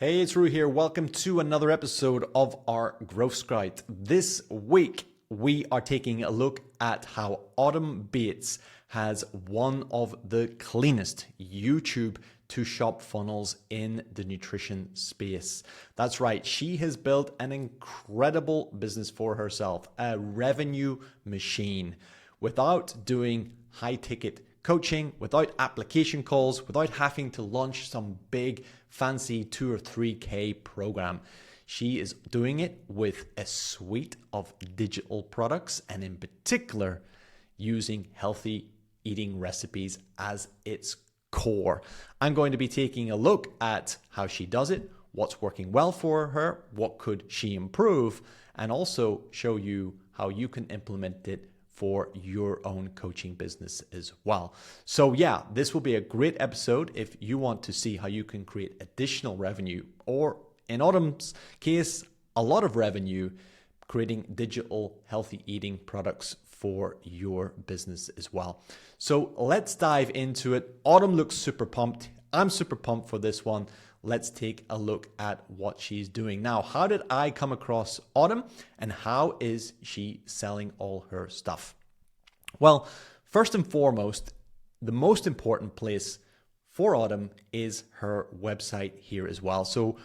Hey, it's Rue here. Welcome to another episode of our Growth Script. This week, we are taking a look at how Autumn Bates has one of the cleanest YouTube to shop funnels in the nutrition space. That's right. She has built an incredible business for herself, a revenue machine, without doing high ticket coaching, without application calls, without having to launch some big fancy 2 or 3K program. She is doing it with a suite of digital products and in particular using healthy eating recipes as its core. I'm going to be taking a look at how she does it, what's working well for her, what could she improve, and also show you how you can implement it for your own coaching business as well. So yeah, this will be a great episode if you want to see how you can create additional revenue, or in Autumn's case, a lot of revenue, creating digital healthy eating products for your business as well. So let's dive into it. Autumn looks super pumped. I'm super pumped for this one. Let's take a look at what she's doing. Now, how did I come across Autumn and how is she selling all her stuff? Well, first and foremost, the most important place for Autumn is her website here as well. So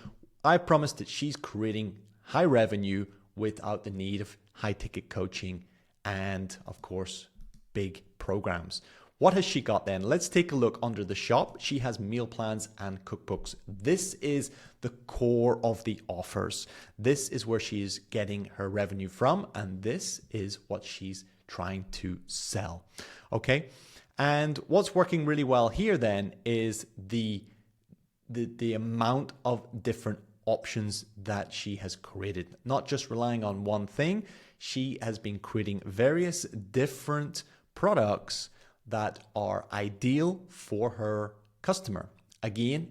I promised that she's creating high revenue without the need of high ticket coaching and, of course, big programs. What has she got then? Let's take a look under the shop. She has meal plans and cookbooks. This is the core of the offers. This is where she's getting her revenue from, and this is what she's trying to sell. Okay. And what's working really well here then is the amount of different options that she has created. Not just relying on one thing. She has been creating various different products that are ideal for her customer. Again,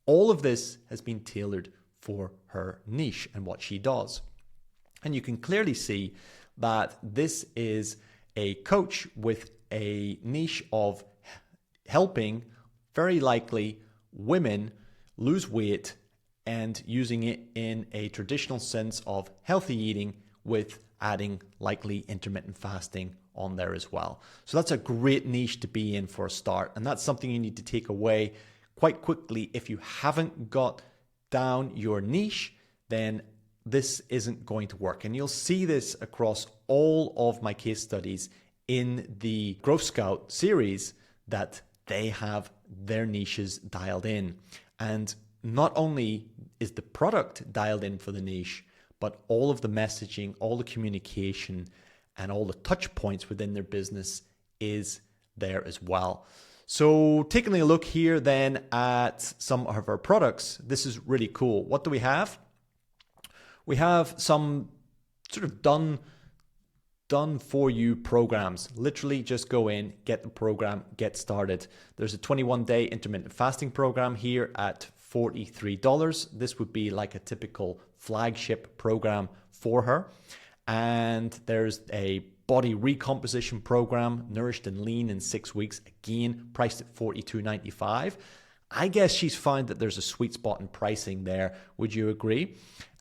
all of this has been tailored for her niche and what she does. And you can clearly see that this is a coach with a niche of helping, very likely, women lose weight and using it in a traditional sense of healthy eating with adding likely intermittent fasting on there as well. So that's a great niche to be in for a start. And that's something you need to take away quite quickly. If you haven't got down your niche, then this isn't going to work. And you'll see this across all of my case studies in the Growth Scout series, that they have their niches dialed in. And not only is the product dialed in for the niche, but all of the messaging, all the communication, and all the touch points within their business is there as well. So taking a look here then at some of our products, this is really cool. What do we have? We have some sort of done for you programs. Literally just go in, get the program, get started. There's a 21-day intermittent fasting program here at $43. This would be like a typical flagship program for her. And there's a body recomposition program, Nourished and Lean in 6 weeks, again priced at $42.95. I guess she's found that there's a sweet spot in pricing there. Would you agree?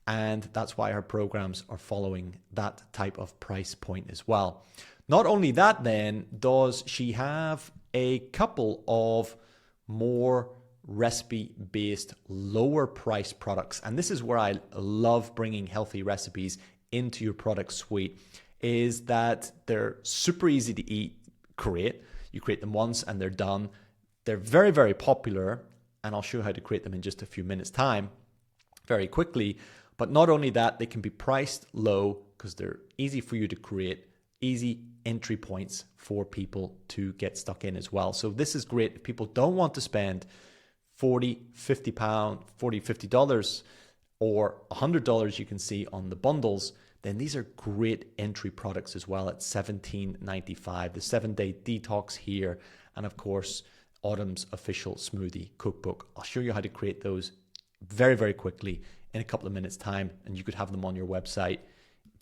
And that's why her programs are following that type of price point as well. Not only that then, does she have a couple of more recipe-based, lower-priced products. And this is where I love bringing healthy recipes into your product suite, is that they're super easy to create. You create them once and they're done. They're very, very popular, and I'll show you how to create them in just a few minutes' time, very quickly. But not only that, they can be priced low because they're easy for you to create, easy entry points for people to get stuck in as well. So this is great if people don't want to spend $40, $50, or $100 you can see on the bundles, then these are great entry products as well at $17.95. The 7-day detox here, and of course, Autumn's official smoothie cookbook. I'll show you how to create those very, very quickly in a couple of minutes time, and you could have them on your website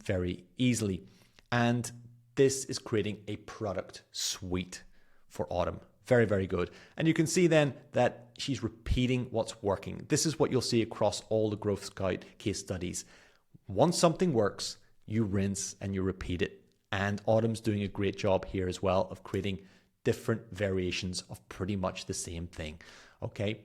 very easily. And this is creating a product suite for Autumn Very, very good. And you can see then that she's repeating what's working. This is what you'll see across all the Growth Scout case studies. Once something works, you rinse and you repeat it. And Autumn's doing a great job here as well of creating different variations of pretty much the same thing. Okay,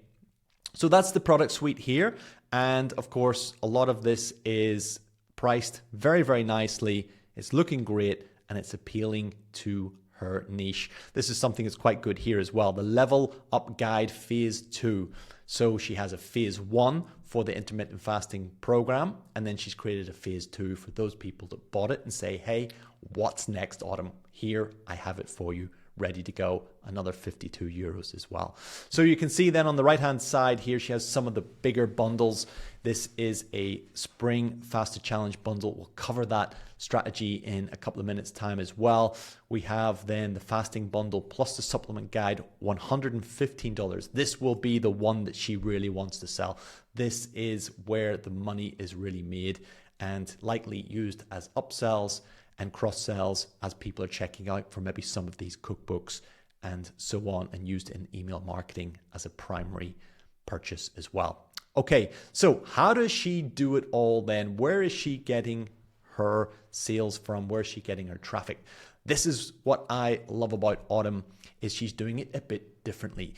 so that's the product suite here. And of course, a lot of this is priced very, very nicely. It's looking great and it's appealing to her niche. This is something that's quite good here as well. The Level Up Guide Phase 2. So she has a Phase 1 for the intermittent fasting program, and then she's created a Phase 2 for those people that bought it and say, hey, what's next, Autumn? Here, I have it for you, ready to go. Another 52 euros as well. So you can see then on the right-hand side here, she has some of the bigger bundles. This is a Spring Faster Challenge bundle. We'll cover that strategy in a couple of minutes time as well. We have then the fasting bundle plus the supplement guide, $115. This will be the one that she really wants to sell. This is where the money is really made and likely used as upsells and cross sells as people are checking out for maybe some of these cookbooks and so on, and used in email marketing as a primary purchase as well. Okay, so how does she do it all then? Where is she getting her sales from? Where is she getting her traffic? This is what I love about Autumn, is she's doing it a bit differently.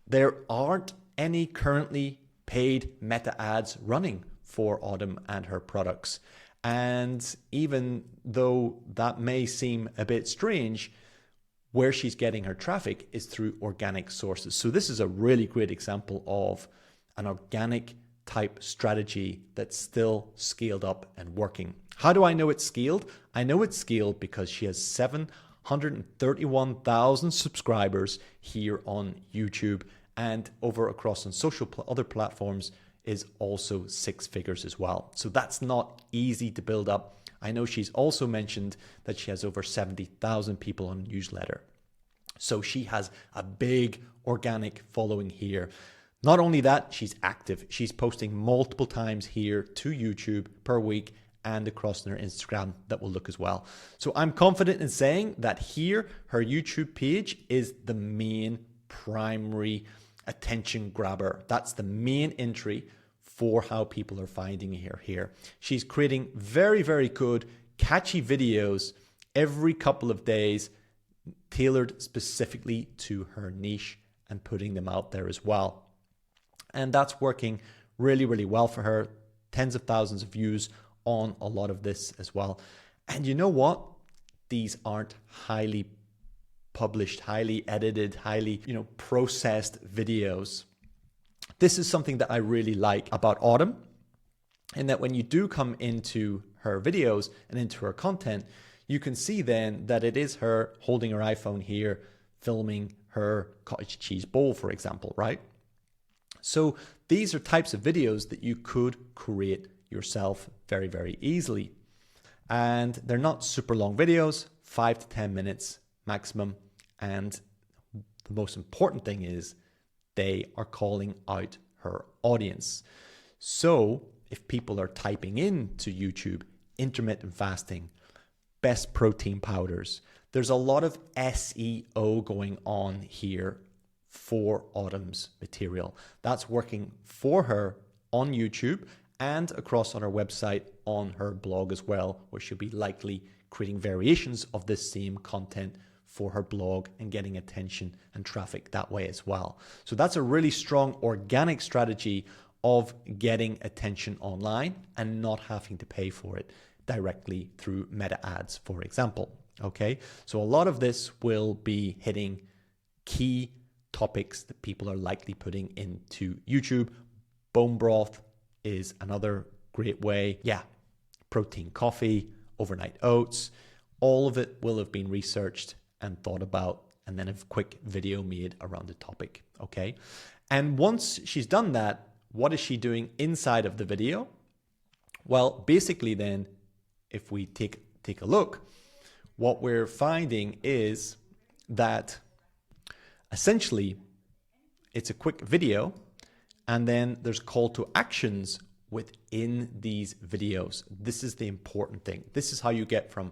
There aren't any currently paid meta ads running for Autumn and her products. And even though that may seem a bit strange, where she's getting her traffic is through organic sources. So this is a really great example of an organic type strategy that's still scaled up and working. How do I know it's scaled? I know it's scaled because she has 731,000 subscribers here on YouTube, and over across on other platforms is also 6 figures as well. So that's not easy to build up. I know she's also mentioned that she has over 70,000 people on newsletter. So she has a big organic following here. Not only that, she's active. She's posting multiple times here to YouTube per week and across their Instagram that will look as well. So I'm confident in saying that here, her YouTube page is the main primary attention grabber. That's the main entry for how people are finding her here. She's creating very, very good, catchy videos every couple of days, tailored specifically to her niche and putting them out there as well. And that's working really, really well for her. Tens of thousands of views on a lot of this as well. And you know what? These aren't highly published, highly edited, highly, processed videos. This is something that I really like about Autumn, in that when you do come into her videos and into her content, you can see then that it is her holding her iPhone here, filming her cottage cheese bowl, for example, right? So these are types of videos that you could create yourself very, very easily. And they're not super long videos, 5 to 10 minutes maximum. And the most important thing is they are calling out her audience. So if people are typing into YouTube, intermittent fasting, best protein powders, there's a lot of SEO going on here for Autumn's material. That's working for her on YouTube and across on her website, on her blog as well, where she'll be likely creating variations of this same content for her blog and getting attention and traffic that way as well. So that's a really strong organic strategy of getting attention online and not having to pay for it directly through meta ads, for example. Okay, so a lot of this will be hitting key topics that people are likely putting into YouTube. Bone broth is another great way. Yeah, protein coffee, overnight oats, all of it will have been researched and thought about, and then a quick video made around the topic. Okay, and once she's done that, what is she doing inside of the video? Well, basically then, if we take a look, what we're finding is that essentially it's a quick video, and then there's call to actions within these videos. This is the important thing. This is how you get from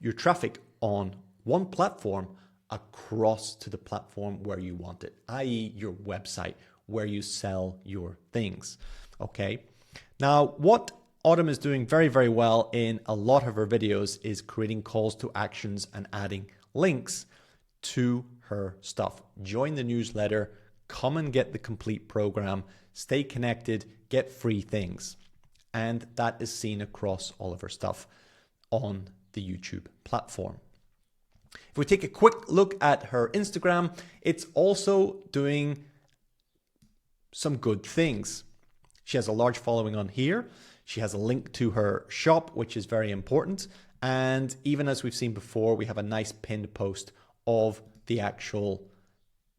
your traffic on one platform across to the platform where you want it, i.e. your website where you sell your things. Okay. Now, what Autumn is doing very, very well in a lot of her videos is creating calls to actions and adding links to her stuff. Join the newsletter, come and get the complete program, stay connected, get free things. And that is seen across all of her stuff on the YouTube platform. If we take a quick look at her Instagram, it's also doing some good things. She has a large following on here. She has a link to her shop, which is very important. And even as we've seen before, we have a nice pinned post of the actual,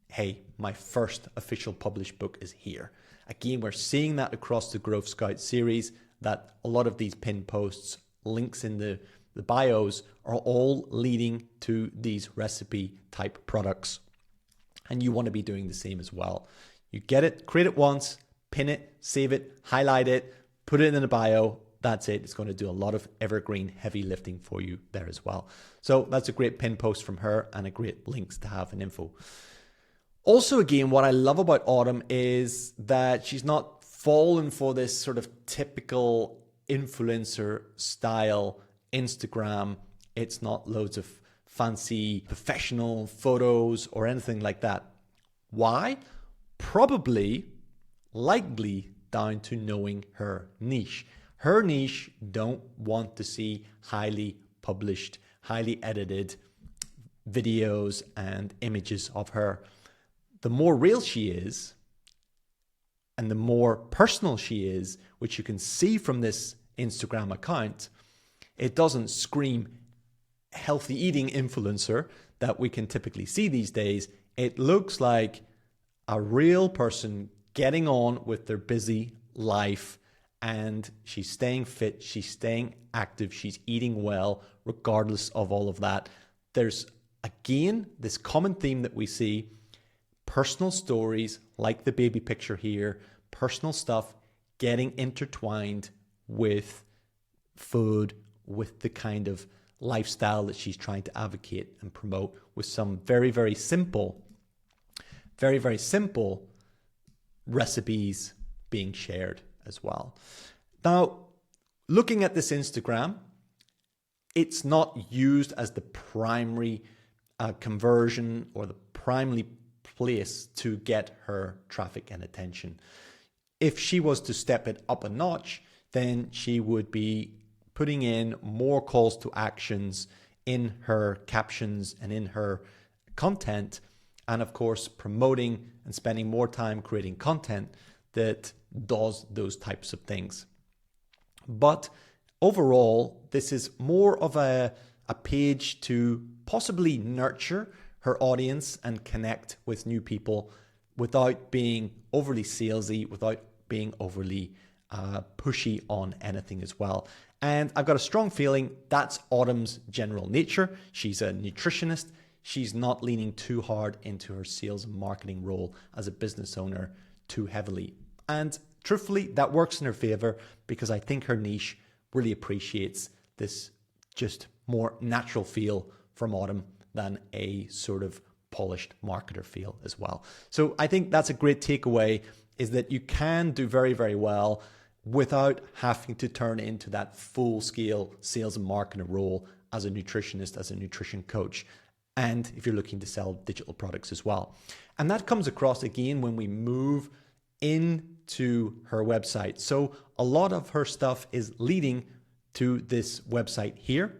hey, my first official published book is here. Again, we're seeing that across the Growth Scout series, that a lot of these pinned posts, links in the bios are all leading to these recipe type products. And you want to be doing the same as well. You get it, create it once, pin it, save it, highlight it, put it in the bio. That's it. It's going to do a lot of evergreen heavy lifting for you there as well. So that's a great pin post from her and a great links to have and info. Also, again, what I love about Autumn is that she's not fallen for this sort of typical influencer style Instagram. It's not loads of fancy professional photos or anything like that. Why? Probably, likely down to knowing her niche. Her niche don't want to see highly published, highly edited videos and images of her. The more real she is and the more personal she is, which you can see from this Instagram account, it doesn't scream healthy eating influencer that we can typically see these days. It looks like a real person getting on with their busy life, and she's staying fit, she's staying active, she's eating well, regardless of all of that. There's, again, this common theme that we see, personal stories like the baby picture here, personal stuff getting intertwined with food, with the kind of lifestyle that she's trying to advocate and promote, with some very, very simple recipes being shared as well. Now, looking at this Instagram, it's not used as the primary conversion or the primary place to get her traffic and attention. If she was to step it up a notch, then she would be putting in more calls to actions in her captions and in her content, and of course promoting and spending more time creating content that does those types of things. But overall, this is more of a page to possibly nurture her audience and connect with new people without being overly salesy, without being overly pushy on anything as well. And I've got a strong feeling that's Autumn's general nature. She's a nutritionist. She's not leaning too hard into her sales and marketing role as a business owner too heavily. And truthfully, that works in her favor because I think her niche really appreciates this just more natural feel from Autumn than a sort of polished marketer feel as well. So I think that's a great takeaway, is that you can do very, very well without having to turn into that full-scale sales and marketing role as a nutritionist, as a nutrition coach, and if you're looking to sell digital products as well. And that comes across again when we move into her website. So a lot of her stuff is leading to this website here.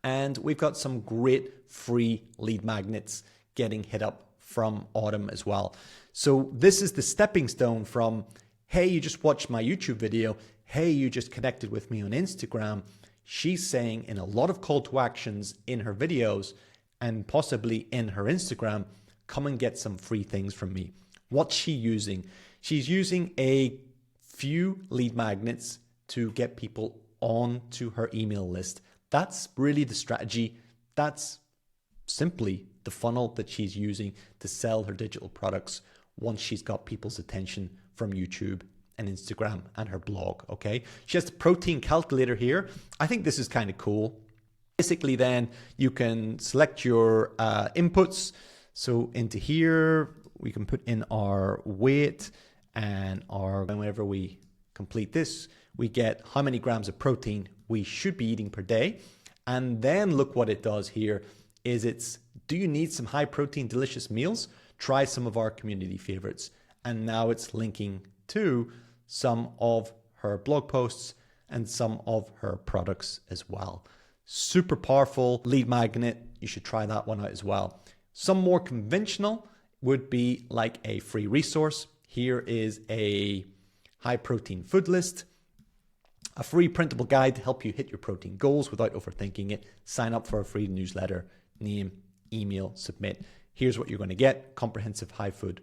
And we've got some great free lead magnets getting hit up from Autumn as well. So this is the stepping stone from, hey, you just watched my YouTube video. Hey, you just connected with me on Instagram. She's saying in a lot of call to actions in her videos and possibly in her Instagram, come and get some free things from me. What's she using? She's using a few lead magnets to get people onto her email list. That's really the strategy. That's simply the funnel that she's using to sell her digital products once she's got people's attention from YouTube and Instagram and her blog, okay? She has the protein calculator here. I think this is kind of cool. Basically, then you can select your inputs. So into here, we can put in our weight and whenever we complete this, we get how many grams of protein we should be eating per day. And then look what it does here is do you need some high protein, delicious meals? Try some of our community favorites. And now it's linking to some of her blog posts and some of her products as well. Super powerful lead magnet. You should try that one out as well. Some more conventional would be like a free resource. Here is a high protein food list, a free printable guide to help you hit your protein goals without overthinking it. Sign up for a free newsletter, name, email, submit. Here's what you're going to get. Comprehensive high food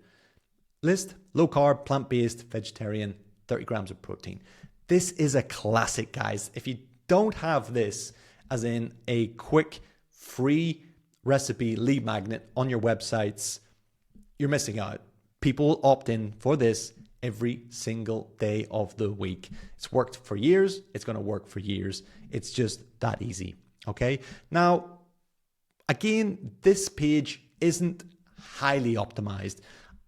list, low carb, plant-based, vegetarian, 30 grams of protein. This is a classic, guys. If you don't have this as in a quick free recipe lead magnet on your websites, you're missing out. People opt in for this every single day of the week. It's worked for years. It's going to work for years. It's just that easy. Okay. Now, again, this page isn't highly optimized.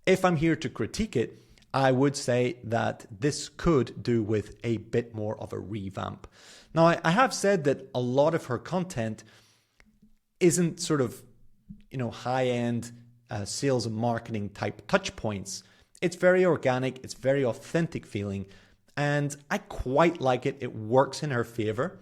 If I'm here to critique it, I would say that this could do with a bit more of a revamp. Now, I have said that a lot of her content isn't sort of, high-end sales and marketing type touch points. It's very organic. It's very authentic feeling. And I quite like it. It works in her favor.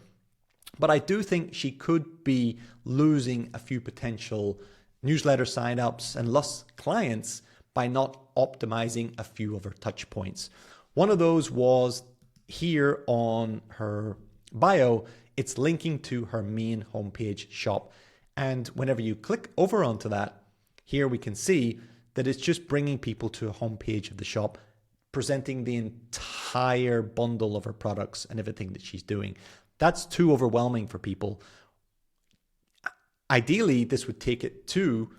But I do think she could be losing a few potential newsletter signups and lost clients by not optimizing a few of her touch points. One of those was here on her bio. It's linking to her main homepage shop. And whenever you click over onto that, here we can see that it's just bringing people to a homepage of the shop, presenting the entire bundle of her products and everything that she's doing. That's too overwhelming for people. Ideally, this would take it to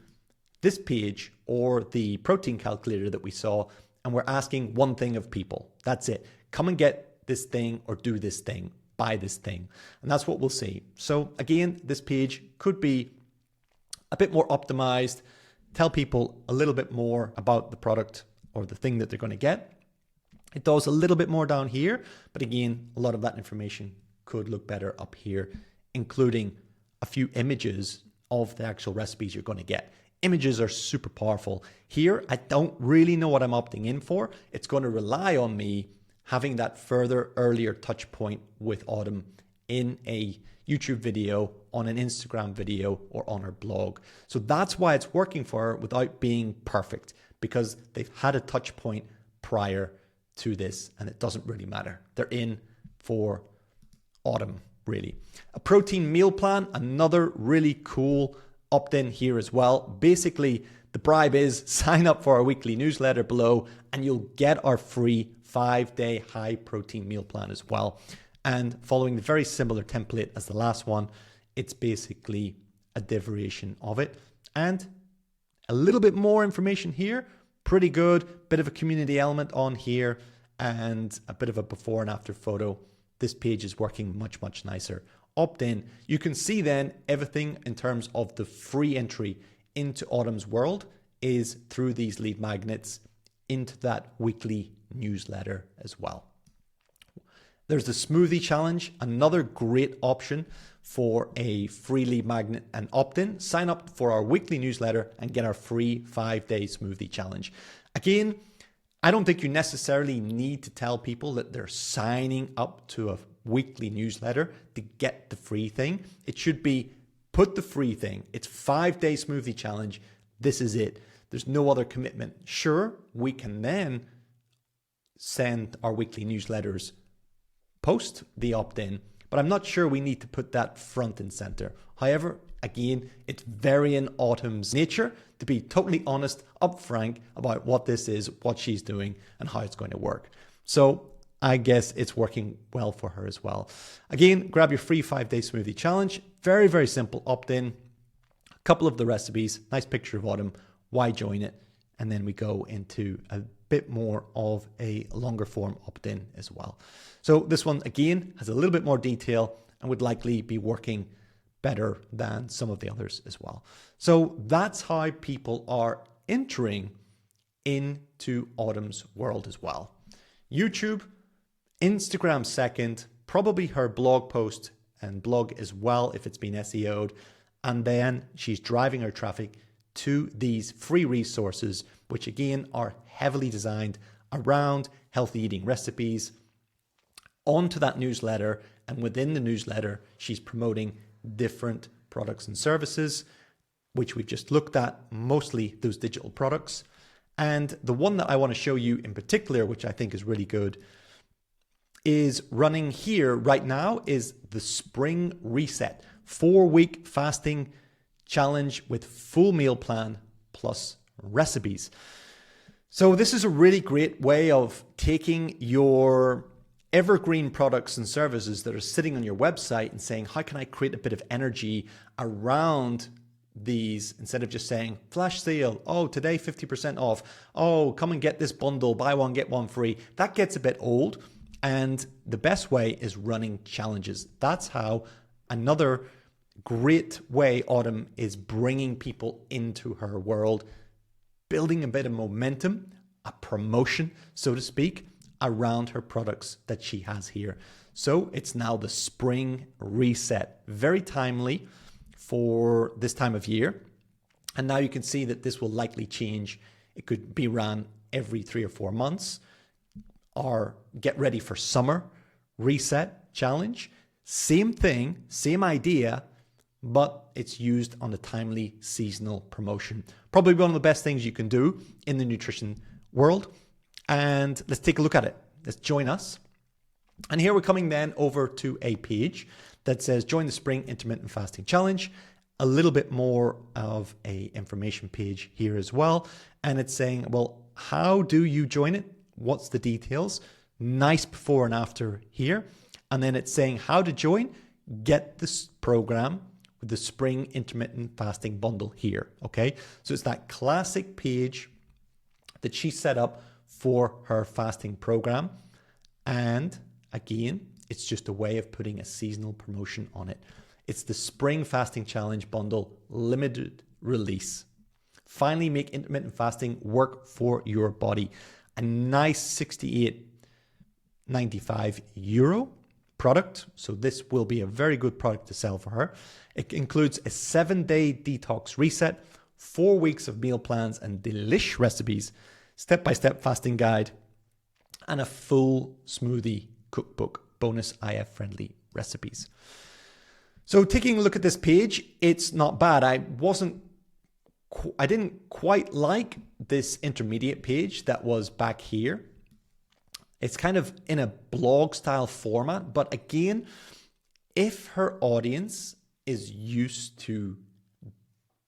this page or the protein calculator that we saw, and we're asking one thing of people. That's it. Come and get this thing or do this thing, buy this thing. And that's what we'll see. So again, this page could be a bit more optimized, tell people a little bit more about the product or the thing that they're going to get. It does a little bit more down here, but again, a lot of that information could look better up here, including a few images of the actual recipes you're going to get. Images are super powerful. Here, I don't really know what I'm opting in for. It's going to rely on me having that further earlier touch point with Autumn in a YouTube video, on an Instagram video, or on her blog. So that's why it's working for her without being perfect, because they've had a touch point prior to this, and it doesn't really matter. They're in for Autumn, really. A protein meal plan, another really cool opt-in here as well. Basically, the bribe is sign up for our weekly newsletter below, and you'll get our free 5-day high protein meal plan as well. And following the very similar template as the last one, it's basically a derivation of it. And a little bit more information here, pretty good. Bit of a community element on here and a bit of a before and after photo. This page is working much, much nicer. Opt in. You can see then everything in terms of the free entry into Autumn's world is through these lead magnets into that weekly newsletter as well. There's the smoothie challenge, another great option for a free lead magnet and opt-in. Sign up for our weekly newsletter and get our free 5-day smoothie challenge. Again, I don't think you necessarily need to tell people that they're signing up to a weekly newsletter to get the free thing. It should be put the free thing. It's 5-day smoothie challenge. This is it. There's no other commitment. Sure, we can then send our weekly newsletters post the opt-in, but I'm not sure we need to put that front and center. However, again, it's very in Autumn's nature to be totally honest, upfront about what this is, what she's doing, and how it's going to work. So I guess it's working well for her as well. Again, grab your free 5-day smoothie challenge. Very, very simple opt-in. A couple of the recipes, nice picture of Autumn, why join it? And then we go into a bit more of a longer form opt-in as well. So this one, again, has a little bit more detail and would likely be working better than some of the others as well. So that's how people are entering into Autumn's world as well. YouTube, Instagram second, probably her blog post and blog as well if it's been SEO'd. And then she's driving her traffic to these free resources, which again are heavily designed around healthy eating recipes, onto that newsletter. And within the newsletter, she's promoting different products and services, which we've just looked at, mostly those digital products. And the one that I want to show you in particular, which I think is really good, is running here right now, is the Spring Reset 4-week fasting challenge with full meal plan plus recipes. So this is a really great way of taking your evergreen products and services that are sitting on your website and saying, how can I create a bit of energy around these, instead of just saying flash sale, oh, today 50% off, oh, come and get this bundle, buy one get one free. That gets a bit old, and the best way is running challenges. That's how another great way Autumn is bringing people into her world, building a bit of momentum, a promotion, so to speak, around her products that she has here. So it's now the Spring Reset, very timely for this time of year. And now you can see that this will likely change. It could be run every 3 or 4 months. Or get ready for summer reset challenge. Same thing, same idea, but it's used on a timely seasonal promotion. Probably one of the best things you can do in the nutrition world. And let's take a look at it. Let's join us. And here we're coming then over to a page that says join the Spring Intermittent Fasting Challenge. A little bit more of a information page here as well. And it's saying, well, how do you join it? What's the details? Nice before and after here. And then it's saying how to join. Get this program with the Spring Intermittent Fasting Bundle here. Okay. So it's that classic page that she set up for her fasting program. And again, it's just a way of putting a seasonal promotion on it. It's the Spring Fasting Challenge Bundle limited release. Finally, make intermittent fasting work for your body. A nice €68.95 product. So this will be a very good product to sell for her. It includes a 7-day detox reset, 4 weeks of meal plans and delish recipes, step-by-step fasting guide, and a full smoothie cookbook, bonus IF-friendly recipes. So taking a look at this page, it's not bad. I didn't quite like this intermediate page that was back here. It's kind of in a blog style format, but again, if her audience is used to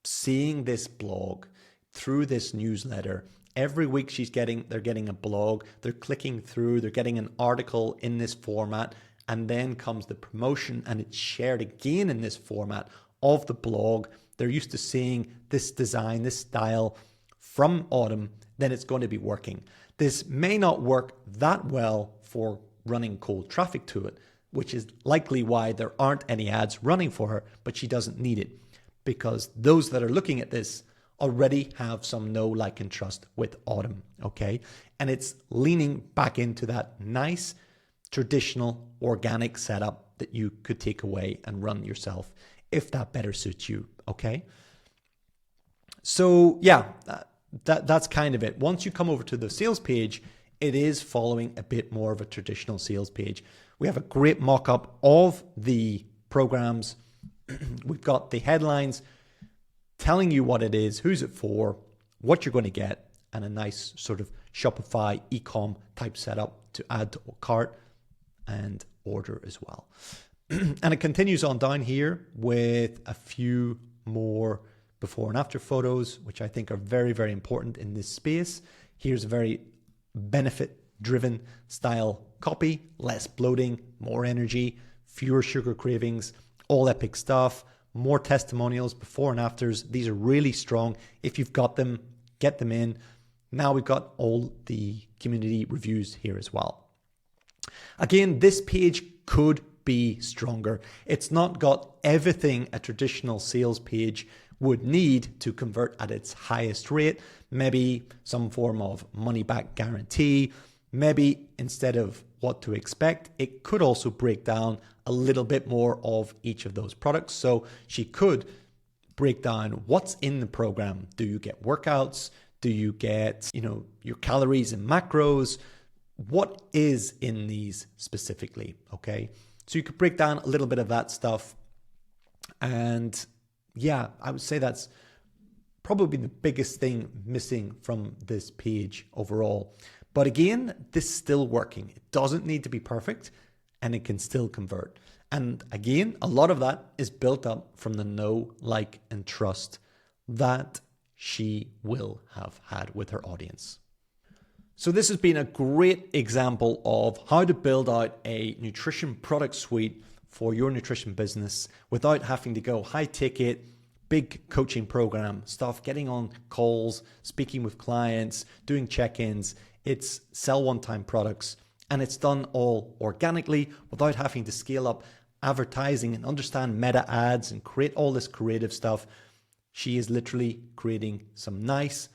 seeing this blog through this newsletter, every week they're getting a blog, they're clicking through, they're getting an article in this format, and then comes the promotion and it's shared again in this format of the blog. They're used to seeing this design, this style from Autumn, then it's going to be working. This may not work that well for running cold traffic to it, which is likely why there aren't any ads running for her, but she doesn't need it because those that are looking at this already have some know, like, and trust with Autumn, okay? And it's leaning back into that nice, traditional, organic setup that you could take away and run yourself if that better suits you, okay? So yeah, that's kind of it. Once you come over to the sales page, it is following a bit more of a traditional sales page. We have a great mock-up of the programs. We've got the headlines telling you what it is, who's it for, what you're going to get, and a nice sort of Shopify e-com type setup to add to cart and order as well. And it continues on down here with a few more before and after photos, which I think are very, very important in this space. Here's a very benefit-driven style copy, less bloating, more energy, fewer sugar cravings, all epic stuff, more testimonials, before and afters. These are really strong. If you've got them, get them in. Now we've got all the community reviews here as well. Again, this page could be stronger. It's not got everything a traditional sales page would need to convert at its highest rate. Maybe some form of money back guarantee. Maybe instead of what to expect, it could also break down a little bit more of each of those products. So she could break down what's in the program. Do you get workouts? Do you get, your calories and macros? What is in these specifically? Okay. So you could break down a little bit of that stuff. And yeah, I would say that's probably the biggest thing missing from this page overall. But again, this is still working. It doesn't need to be perfect and it can still convert. And again, a lot of that is built up from the know, like, and trust that she will have had with her audience. So this has been a great example of how to build out a nutrition product suite for your nutrition business without having to go high ticket, big coaching program stuff, getting on calls, speaking with clients, doing check-ins. It's sell one-time products, and it's done all organically without having to scale up advertising and understand meta ads and create all this creative stuff. She is literally creating some nice,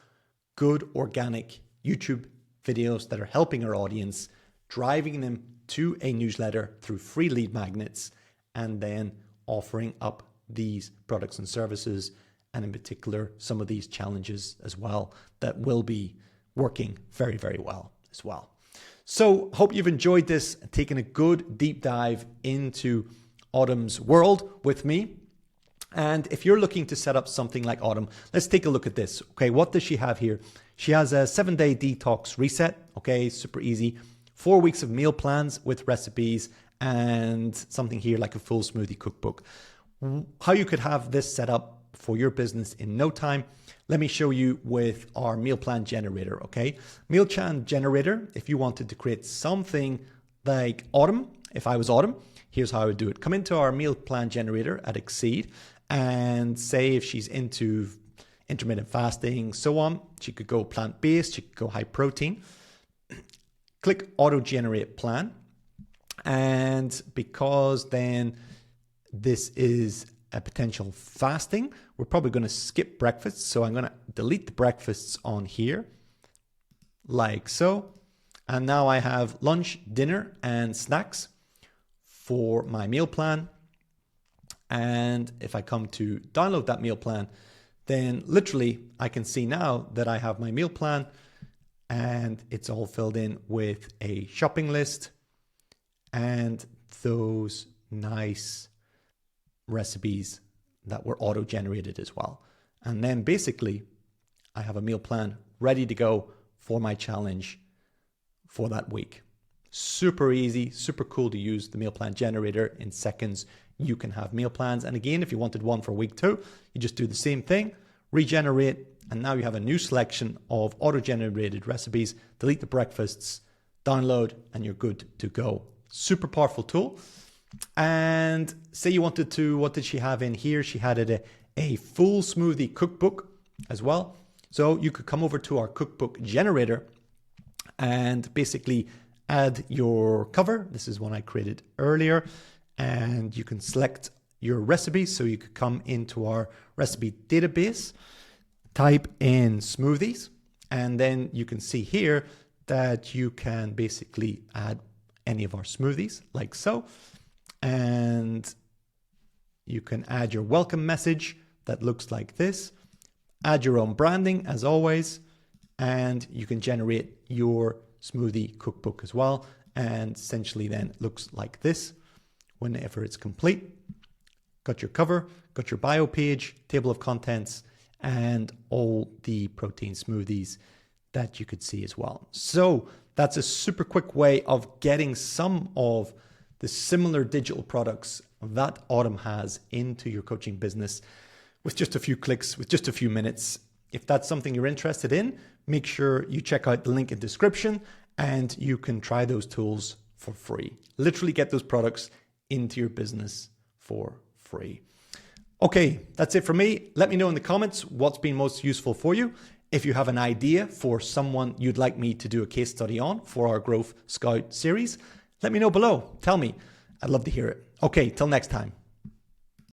good organic YouTube videos that are helping her audience, driving them to a newsletter through free lead magnets, and then offering up these products and services, and in particular, some of these challenges as well that will be working very, very well as well. So hope you've enjoyed this, taking a good deep dive into Autumn's world with me. And if you're looking to set up something like Autumn, let's take a look at this. Okay, what does she have here? She has a 7-day detox reset. Okay, super easy. 4 weeks of meal plans with recipes and something here like a full smoothie cookbook. How you could have this set up for your business in no time. Let me show you with our meal plan generator. Okay, meal plan generator. If you wanted to create something like Autumn, if I was Autumn, here's how I would do it. Come into our meal plan generator at Exceed and say if she's into intermittent fasting, so on. She could go plant-based, she could go high protein. Click auto generate plan. And because then this is a potential fasting, we're probably going to skip breakfast. So I'm going to delete the breakfasts on here like so. And now I have lunch, dinner, and snacks for my meal plan. And if I come to download that meal plan, then literally I can see now that I have my meal plan and it's all filled in with a shopping list and those nice recipes that were auto-generated as well. And then basically I have a meal plan ready to go for my challenge for that week. Super easy, super cool to use the meal plan generator. In seconds, you can have meal plans. And again, if you wanted one for week 2, you just do the same thing, regenerate, and now you have a new selection of auto-generated recipes. Delete the breakfasts, download, and you're good to go. Super powerful tool. And say you wanted to, what did she have in here? She had a full smoothie cookbook as well. So you could come over to our cookbook generator and basically add your cover. This is one I created earlier. And you can select your recipes. So you could come into our recipe database, type in smoothies, and then you can see here that you can basically add any of our smoothies like so. And you can add your welcome message that looks like this. Add your own branding as always. And you can generate your smoothie cookbook as well. And essentially then it looks like this whenever it's complete. Got your cover, got your bio page, table of contents, and all the protein smoothies that you could see as well. So that's a super quick way of getting some of the similar digital products that Autumn has into your coaching business with just a few clicks, with just a few minutes. If that's something you're interested in, make sure you check out the link in the description and you can try those tools for free. Literally get those products into your business for free. Okay, that's it for me. Let me know in the comments what's been most useful for you. If you have an idea for someone you'd like me to do a case study on for our Growth Scout series, let me know below. Tell me. I'd love to hear it. Okay, till next time.